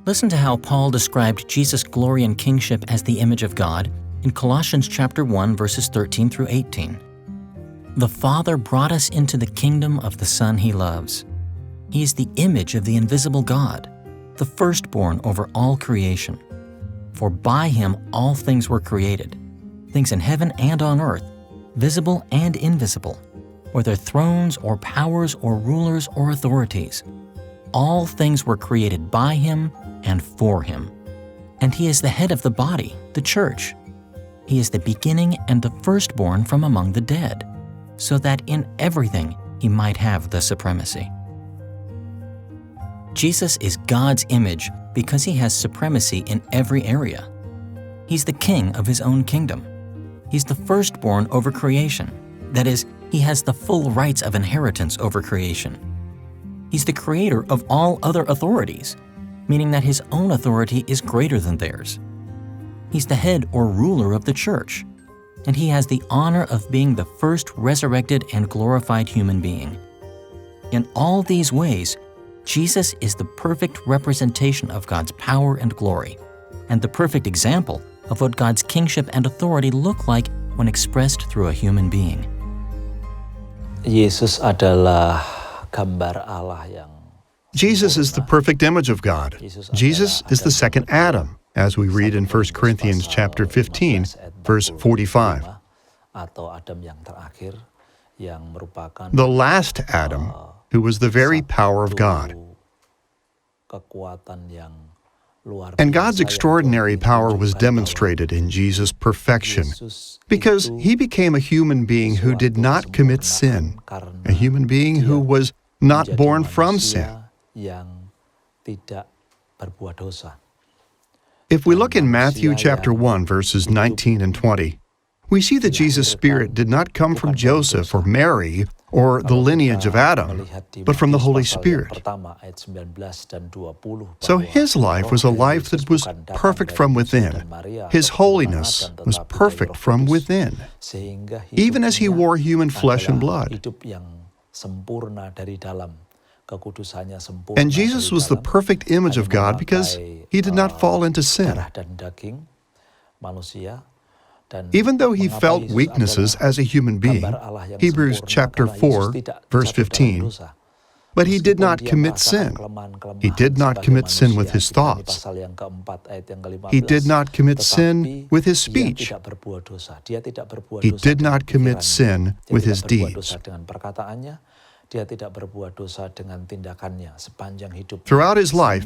Listen to how Paul described Jesus' glory and kingship as the image of God in Colossians chapter 1, verses 13 through 18. The Father brought us into the kingdom of the Son He loves. He is the image of the invisible God, the firstborn over all creation. For by Him all things were created, things in heaven and on earth, visible and invisible, whether thrones or powers or rulers or authorities. All things were created by Him and for Him. And He is the head of the body, the church. He is the beginning and the firstborn from among the dead, so that in everything He might have the supremacy. Jesus is God's image because He has supremacy in every area. He's the king of His own kingdom. He's the firstborn over creation. That is, He has the full rights of inheritance over creation. He's the creator of all other authorities, meaning that His own authority is greater than theirs. He's the head or ruler of the church, and He has the honor of being the first resurrected and glorified human being. In all these ways, Jesus is the perfect representation of God's power and glory, and the perfect example of what God's kingship and authority look like when expressed through a human being. Yesus adalah gambar Allah yang Jesus is the perfect image of God. Jesus is the second Adam, as we read in 1 Corinthians chapter 15, verse 45. The last Adam, who was the very power of God. And God's extraordinary power was demonstrated in Jesus' perfection, because He became a human being who did not commit sin, a human being who was not born from sin. If we look in Matthew chapter 1, verses 19 and 20, we see that Jesus' Spirit did not come from Joseph or Mary or the lineage of Adam, but from the Holy Spirit. So His life was a life that was perfect from within. His holiness was perfect from within, even as He wore human flesh and blood. And Jesus was the perfect image of God because He did not fall into sin. Even though He felt weaknesses as a human being, Hebrews chapter 4, verse 15, but He did not commit sin. He did not commit sin with His thoughts. He did not commit sin with His speech. He did not commit sin with His deeds. Throughout His life,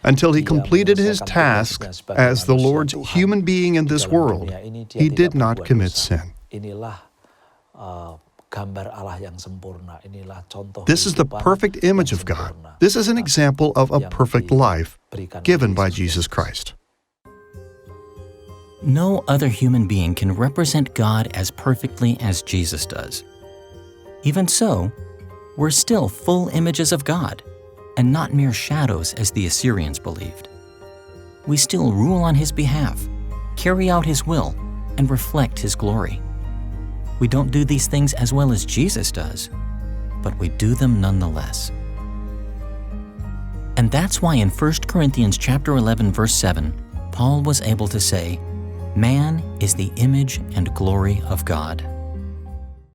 until He completed His task as the Lord's human being in this world, He did not commit sin. This is the perfect image of God. This is an example of a perfect life given by Jesus Christ. No other human being can represent God as perfectly as Jesus does. Even so, we're still full images of God, and not mere shadows as the Assyrians believed. We still rule on His behalf, carry out His will, and reflect His glory. We don't do these things as well as Jesus does, but we do them nonetheless. And that's why in 1 Corinthians chapter 11, verse 7, Paul was able to say, "Man is the image and glory of God."